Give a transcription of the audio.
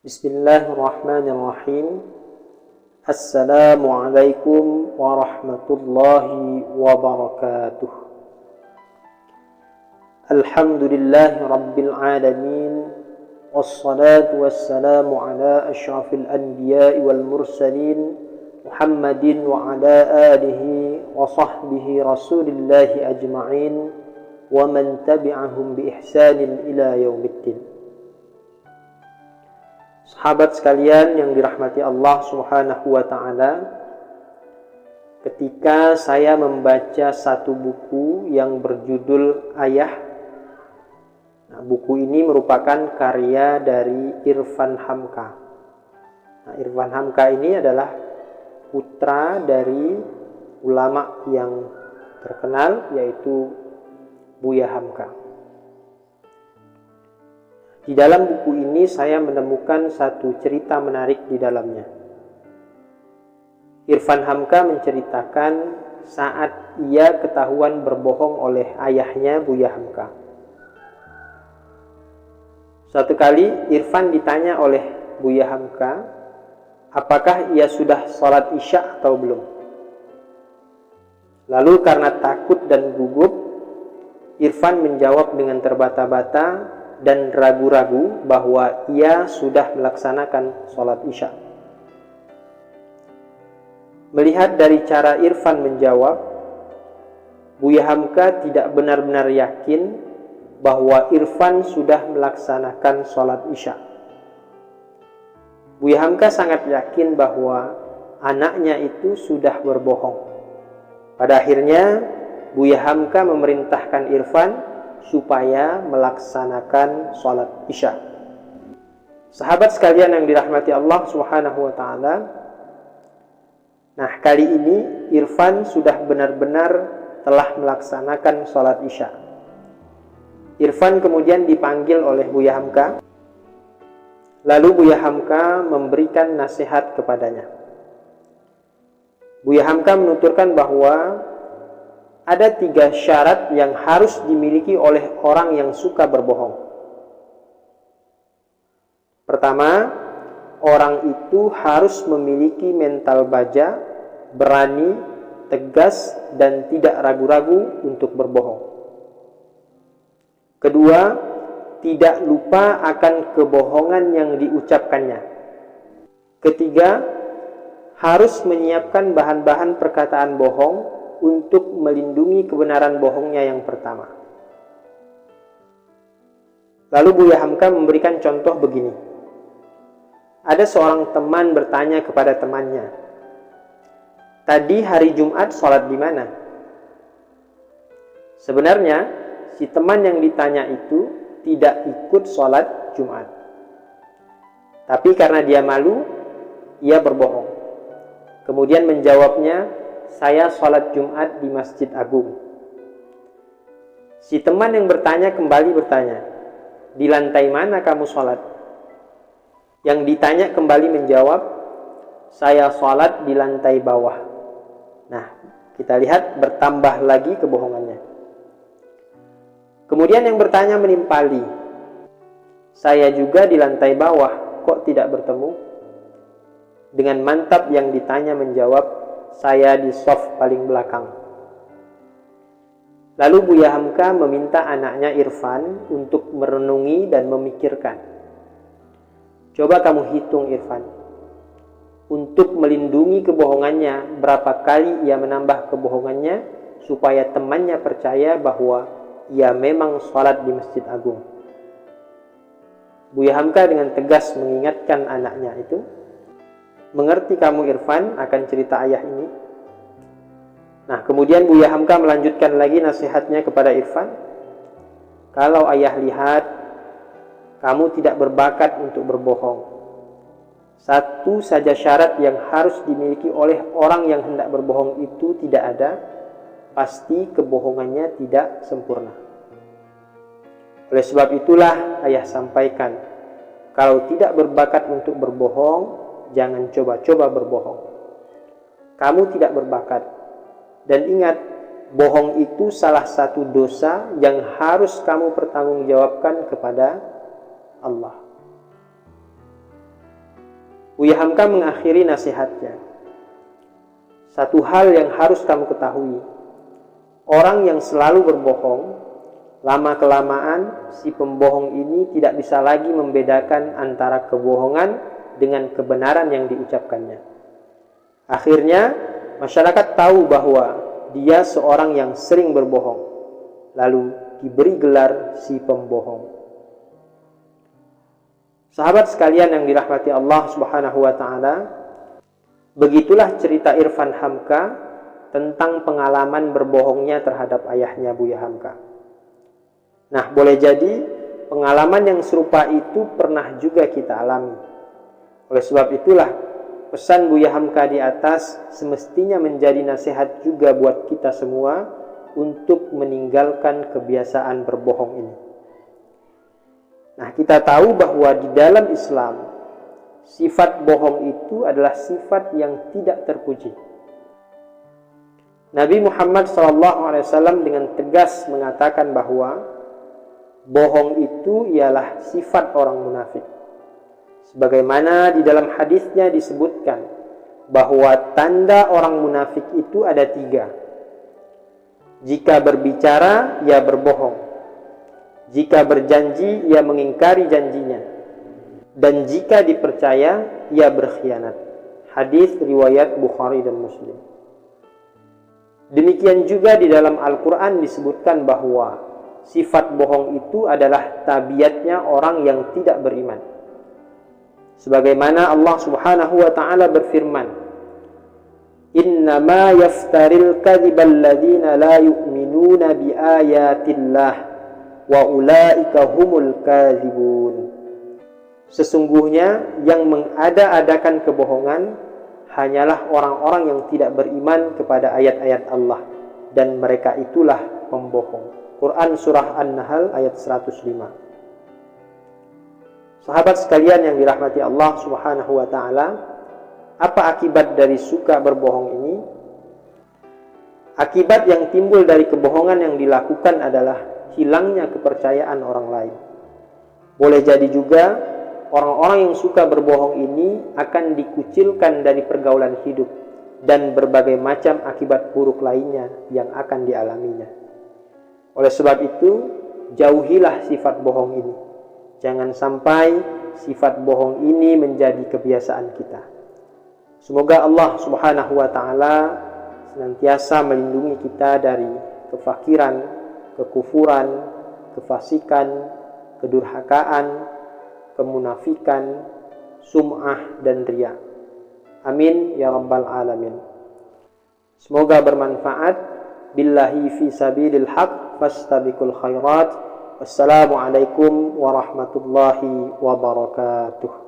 Bismillahirrahmanirrahim. Assalamualaikum warahmatullahi wabarakatuh. Alhamdulillahi rabbil alamin. Wassalatu wassalamu ala ashrafil anbiya'i wal mursalin Muhammadin wa ala alihi wa sahbihi rasulillahi ajma'in wa man tabi'ahum bi ihsanin ila yaumiddin. Sahabat sekalian yang dirahmati Allah Subhanahu wa ta'ala, ketika saya membaca satu buku yang berjudul Ayah, buku ini merupakan karya dari Irfan Hamka. Irfan Hamka ini adalah putra dari ulama yang terkenal, yaitu Buya Hamka. Di dalam buku ini saya menemukan satu cerita menarik di dalamnya. Irfan Hamka menceritakan saat ia ketahuan berbohong oleh ayahnya Buya Hamka. Suatu kali Irfan ditanya oleh Buya Hamka, apakah ia sudah sholat isya atau belum? Lalu karena takut dan gugup, Irfan menjawab dengan terbata-bata dan ragu-ragu bahwa ia sudah melaksanakan sholat isya. Melihat dari cara Irfan menjawab, Buya Hamka tidak benar-benar yakin bahwa Irfan sudah melaksanakan sholat isya. Buya Hamka sangat yakin bahwa anaknya itu sudah berbohong. Pada akhirnya, Buya Hamka memerintahkan Irfan supaya melaksanakan sholat isya. Sahabat sekalian yang dirahmati Allah Subhanahu wa ta'ala, kali ini Irfan sudah benar-benar telah melaksanakan sholat isya. Irfan kemudian dipanggil oleh Buya Hamka. Lalu Buya Hamka memberikan nasihat kepadanya. Buya Hamka menuturkan bahwa ada 3 syarat yang harus dimiliki oleh orang yang suka berbohong. Pertama, orang itu harus memiliki mental baja, berani, tegas, dan tidak ragu-ragu untuk berbohong. Kedua, tidak lupa akan kebohongan yang diucapkannya. Ketiga, harus menyiapkan bahan-bahan perkataan bohong untuk melindungi kebenaran bohongnya yang pertama. Lalu Buya Hamka memberikan contoh begini. Ada seorang teman bertanya kepada temannya, "Tadi hari Jumat sholat di mana?" Sebenarnya, si teman yang ditanya itu tidak ikut sholat Jumat. Tapi karena dia malu, ia berbohong. Kemudian menjawabnya, "Saya sholat Jumat di Masjid Agung." Si teman yang bertanya kembali bertanya, "Di lantai mana kamu sholat?" Yang ditanya kembali menjawab, "Saya sholat di lantai bawah." Kita lihat bertambah lagi kebohongannya. Kemudian yang bertanya menimpali, "Saya juga di lantai bawah, kok tidak bertemu?" Dengan mantap yang ditanya menjawab, "Saya di shaf paling belakang." Lalu Buya Hamka meminta anaknya Irfan untuk merenungi dan memikirkan. Coba kamu hitung Irfan, untuk melindungi kebohongannya, berapa kali ia menambah kebohongannya supaya temannya percaya bahwa ia memang sholat di Masjid Agung. Buya Hamka dengan tegas mengingatkan anaknya itu, "Mengerti kamu Irfan akan cerita ayah ini?" Kemudian Buya Hamka melanjutkan lagi nasihatnya kepada Irfan. "Kalau ayah lihat kamu tidak berbakat untuk berbohong, satu saja syarat yang harus dimiliki oleh orang yang hendak berbohong itu tidak ada, pasti kebohongannya tidak sempurna. Oleh sebab itulah ayah sampaikan, kalau tidak berbakat untuk berbohong, jangan coba-coba berbohong. Kamu tidak berbakat. Dan ingat, bohong itu salah satu dosa yang harus kamu pertanggungjawabkan kepada Allah." Buya Hamka mengakhiri nasihatnya. Satu hal yang harus kamu ketahui, orang yang selalu berbohong, lama-kelamaan si pembohong ini tidak bisa lagi membedakan antara kebohongan dengan kebenaran yang diucapkannya. Akhirnya, masyarakat tahu bahwa dia seorang yang sering berbohong, lalu diberi gelar si pembohong. Sahabat sekalian yang dirahmati Allah Subhanahu wa taala, begitulah cerita Irfan Hamka tentang pengalaman berbohongnya terhadap ayahnya Buya Hamka. Nah, boleh jadi pengalaman yang serupa itu pernah juga kita alami. Oleh sebab itulah pesan Buya Hamka di atas semestinya menjadi nasihat juga buat kita semua untuk meninggalkan kebiasaan berbohong ini. Nah, kita tahu bahwa di dalam Islam sifat bohong itu adalah sifat yang tidak terpuji. Nabi Muhammad SAW dengan tegas mengatakan bahwa bohong itu ialah sifat orang munafik. Sebagaimana di dalam hadisnya disebutkan bahwa tanda orang munafik itu ada 3. Jika berbicara, ia berbohong. Jika berjanji, ia mengingkari janjinya. Dan jika dipercaya, ia berkhianat. Hadis riwayat Bukhari dan Muslim. Demikian juga di dalam Al-Quran disebutkan bahwa sifat bohong itu adalah tabiatnya orang yang tidak beriman. Sebagaimana Allah Subhanahu wa taala berfirman, "Innama yaftaril kadhibal ladzina la yu'minuna bi ayatillah wa ulaika humul kadzibun." Sesungguhnya yang mengada-adakan kebohongan hanyalah orang-orang yang tidak beriman kepada ayat-ayat Allah, dan mereka itulah pembohong. Quran Surah An-Nahl ayat 105. Sahabat sekalian yang dirahmati Allah Subhanahu wa ta'ala, apa akibat dari suka berbohong ini? Akibat yang timbul dari kebohongan yang dilakukan adalah hilangnya kepercayaan orang lain. Boleh jadi juga orang-orang yang suka berbohong ini akan dikucilkan dari pergaulan hidup dan berbagai macam akibat buruk lainnya yang akan dialaminya. Oleh sebab itu, jauhilah sifat bohong ini. Jangan sampai sifat bohong ini menjadi kebiasaan kita. Semoga Allah Subhanahu wa taala senantiasa melindungi kita dari kefakiran, kekufuran, kefasikan, kedurhakaan, kemunafikan, sum'ah dan riya. Amin ya rabbal alamin. Semoga bermanfaat. Billahi fi sabilil haq fastabiqul khairat. Wassalamualaikum warahmatullahi wabarakatuh.